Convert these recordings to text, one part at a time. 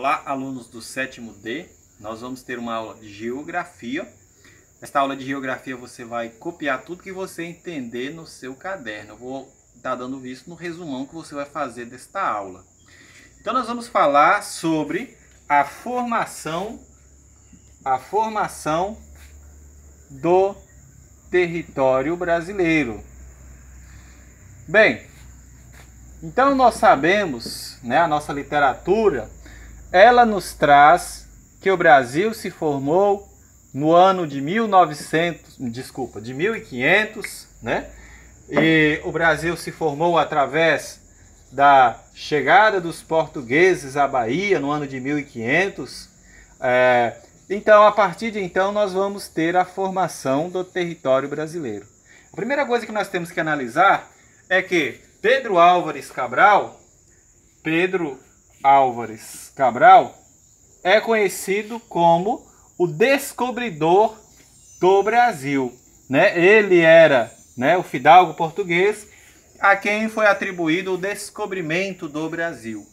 Olá, alunos do sétimo D. Nós vamos ter uma aula de geografia. Esta aula de geografia você vai copiar tudo que você entender no seu caderno. Eu vou estar dando isso no resumão que você vai fazer desta aula. Então nós vamos falar sobre a formação do território brasileiro. Bem, então nós sabemos, né, a nossa literatura, ela nos traz que o Brasil se formou no ano de 1500, né? E o Brasil se formou através da chegada dos portugueses à Bahia no ano de 1500. Então, a partir de então, nós vamos ter a formação do território brasileiro. A primeira coisa que nós temos que analisar é que Pedro Álvares Cabral é conhecido como o descobridor do Brasil, né? Ele era, né, o fidalgo português a quem foi atribuído o descobrimento do Brasil.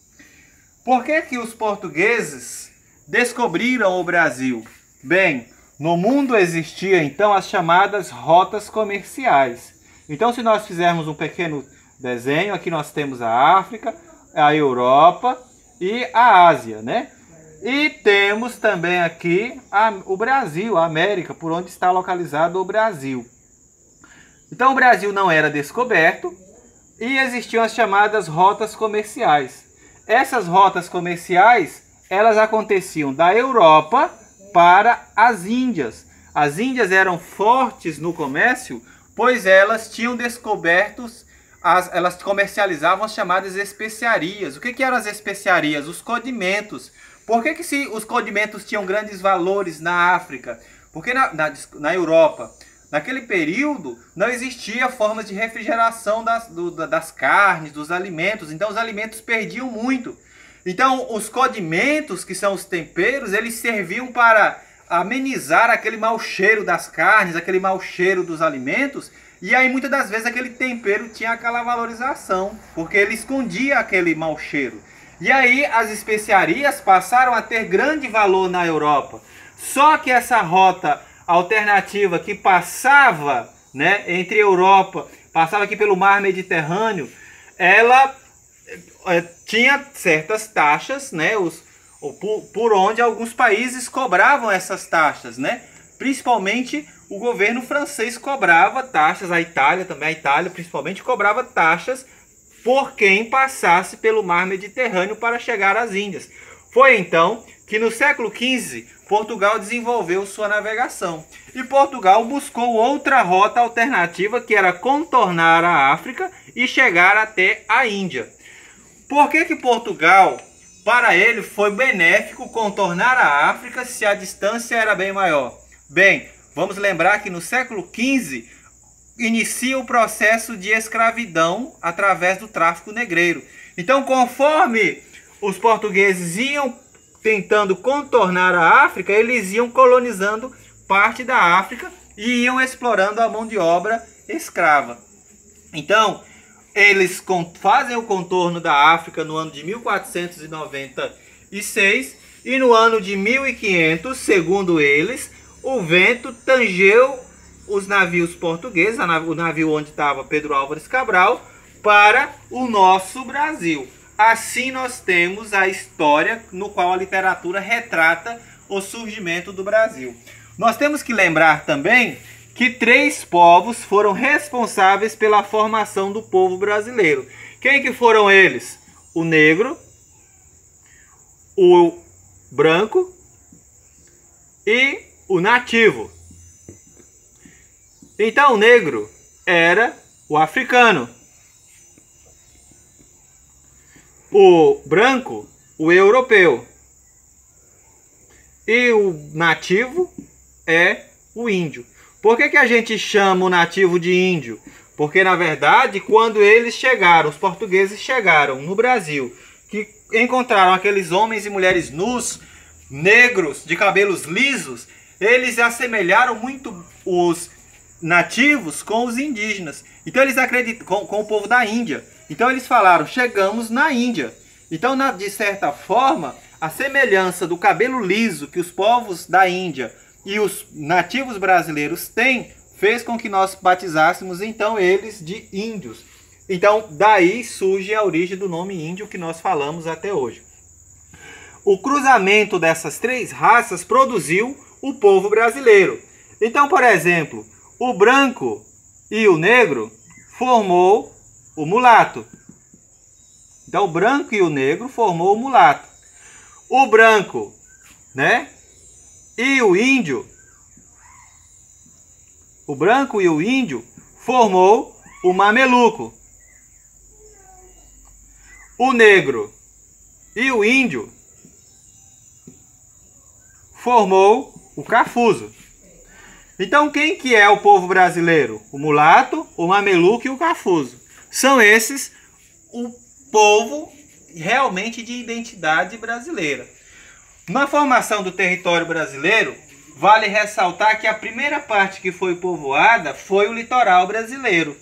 Por que que os portugueses descobriram o Brasil? Bem, no mundo existia então as chamadas rotas comerciais. Então, se nós fizermos um pequeno desenho, aqui nós temos a África, a Europa e a Ásia, né? E temos também aqui o Brasil, a América, por onde está localizado o Brasil. Então o Brasil não era descoberto e existiam as chamadas rotas comerciais. Essas rotas comerciais, elas aconteciam da Europa para as Índias. As Índias eram fortes no comércio, pois elas tinham descobertos, elas comercializavam as chamadas especiarias. O que eram as especiarias? Os condimentos. Por que se os condimentos tinham grandes valores na África? Porque na Europa, naquele período, não existia formas de refrigeração das carnes, dos alimentos. Então os alimentos perdiam muito. Então os condimentos, que são os temperos, eles serviam para amenizar aquele mau cheiro das carnes, aquele mau cheiro dos alimentos. E aí muitas das vezes aquele tempero tinha aquela valorização, porque ele escondia aquele mau cheiro. E aí as especiarias passaram a ter grande valor na Europa. Só que essa rota alternativa que passava, né, entre Europa, passava aqui pelo mar Mediterrâneo, ela tinha certas taxas, né, por onde alguns países cobravam essas taxas, né? Principalmente o governo francês cobrava taxas, a Itália principalmente cobrava taxas por quem passasse pelo mar Mediterrâneo para chegar às Índias. Foi então que no século XV Portugal desenvolveu sua navegação. E Portugal buscou outra rota alternativa, que era contornar a África e chegar até a Índia. Por que Portugal, para ele, foi benéfico contornar a África se a distância era bem maior? Bem, vamos lembrar que no século XV inicia o processo de escravidão através do tráfico negreiro. Então, conforme os portugueses iam tentando contornar a África, eles iam colonizando parte da África e iam explorando a mão de obra escrava. Então, eles fazem o contorno da África no ano de 1496 e no ano de 1500, segundo eles, o vento tangeu os navios portugueses, o navio onde estava Pedro Álvares Cabral, para o nosso Brasil. Assim nós temos a história no qual a literatura retrata o surgimento do Brasil. Nós temos que lembrar também que 3 povos foram responsáveis pela formação do povo brasileiro. Quem que foram eles? O negro, o branco e o nativo. Então o negro era o africano, o branco o europeu e o nativo é o índio. Por que a gente chama o nativo de índio? Porque na verdade quando eles chegaram, os portugueses chegaram no Brasil, que encontraram aqueles homens e mulheres nus, negros, de cabelos lisos, eles assemelharam muito os nativos com os indígenas. Então eles acreditam com o povo da Índia. Então eles falaram, chegamos na Índia. Então, de certa forma, a semelhança do cabelo liso que os povos da Índia e os nativos brasileiros têm, fez com que nós batizássemos então eles de índios. Então daí surge a origem do nome índio que nós falamos até hoje. O cruzamento dessas três raças produziu o povo brasileiro. Então, por exemplo, o branco e o negro formou o mulato. Então, o branco e o negro formou o mulato. O branco, né? E o índio. O branco e o índio formou o mameluco. O negro e o índio formou o cafuzo. Então, quem que é o povo brasileiro? O mulato, o mameluco e o cafuzo. São esses o povo realmente de identidade brasileira. Na formação do território brasileiro, vale ressaltar que a primeira parte que foi povoada foi o litoral brasileiro.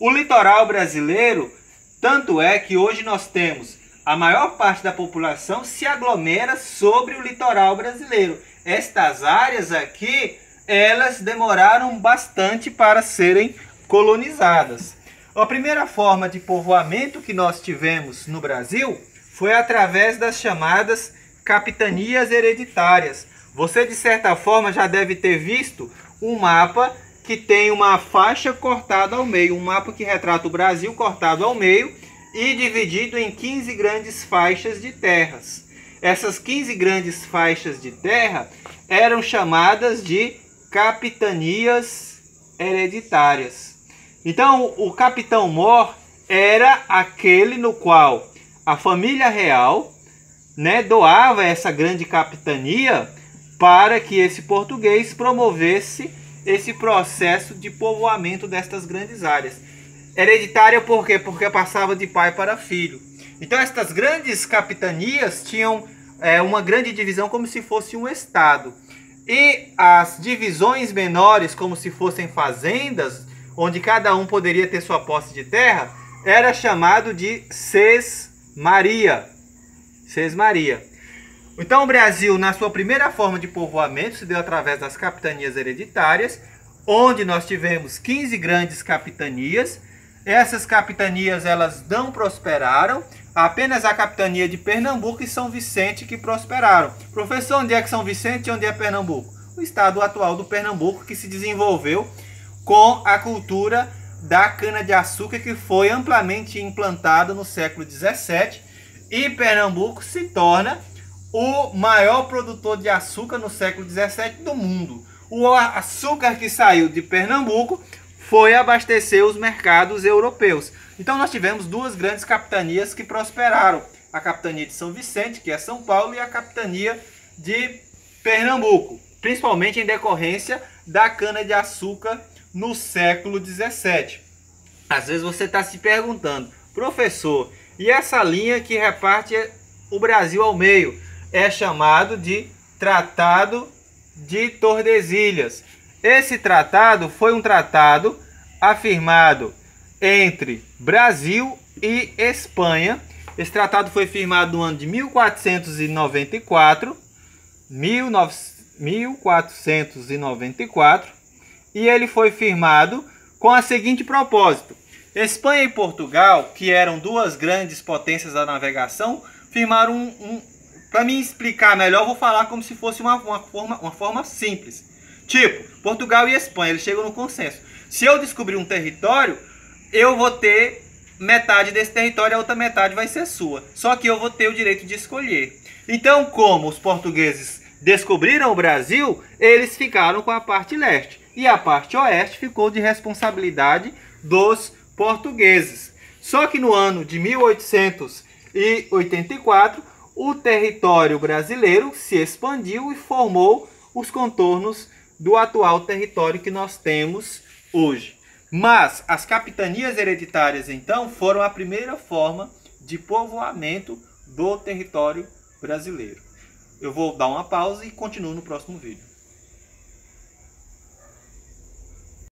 O litoral brasileiro, tanto é que hoje nós temos a maior parte da população se aglomera sobre o litoral brasileiro. Estas áreas aqui, elas demoraram bastante para serem colonizadas. A primeira forma de povoamento que nós tivemos no Brasil foi através das chamadas capitanias hereditárias. Você, de certa forma, já deve ter visto um mapa que tem uma faixa cortada ao meio, um mapa que retrata o Brasil cortado ao meio e dividido em 15 grandes faixas de terras. Essas 15 grandes faixas de terra eram chamadas de capitanias hereditárias. Então, o capitão-mor era aquele no qual a família real, né, doava essa grande capitania para que esse português promovesse esse processo de povoamento destas grandes áreas. Hereditária por quê? Porque passava de pai para filho. Então, estas grandes capitanias tinham uma grande divisão como se fosse um estado. E as divisões menores, como se fossem fazendas, onde cada um poderia ter sua posse de terra, era chamado de sesmaria. Sesmaria. Então, o Brasil, na sua primeira forma de povoamento, se deu através das capitanias hereditárias, onde nós tivemos 15 grandes capitanias. Essas capitanias, elas não prosperaram. Apenas a capitania de Pernambuco e São Vicente que prosperaram. Professor, onde é que São Vicente e onde é Pernambuco? O estado atual do Pernambuco, que se desenvolveu com a cultura da cana-de-açúcar, que foi amplamente implantada no século XVII. E Pernambuco se torna o maior produtor de açúcar no século XVII do mundo. O açúcar que saiu de Pernambuco foi abastecer os mercados europeus. Então nós tivemos duas grandes capitanias que prosperaram. A capitania de São Vicente, que é São Paulo, e a capitania de Pernambuco. Principalmente em decorrência da cana-de-açúcar no século XVII. Às vezes você está se perguntando, professor, e essa linha que reparte o Brasil ao meio é chamado de Tratado de Tordesilhas. Esse tratado foi um tratado afirmado entre Brasil e Espanha. Esse tratado foi firmado no ano de 1494, e ele foi firmado com a seguinte propósito: Espanha e Portugal, que eram duas grandes potências da navegação, firmaram para me explicar melhor, eu vou falar como se fosse uma forma simples. Tipo, Portugal e Espanha, eles chegam no consenso. Se eu descobrir um território, eu vou ter metade desse território, a outra metade vai ser sua. Só que eu vou ter o direito de escolher. Então, como os portugueses descobriram o Brasil, eles ficaram com a parte leste. E a parte oeste ficou de responsabilidade dos portugueses. Só que no ano de 1884, o território brasileiro se expandiu e formou os contornos do atual território que nós temos hoje. Mas as capitanias hereditárias, então, foram a primeira forma de povoamento do território brasileiro. Eu vou dar uma pausa e continuo no próximo vídeo.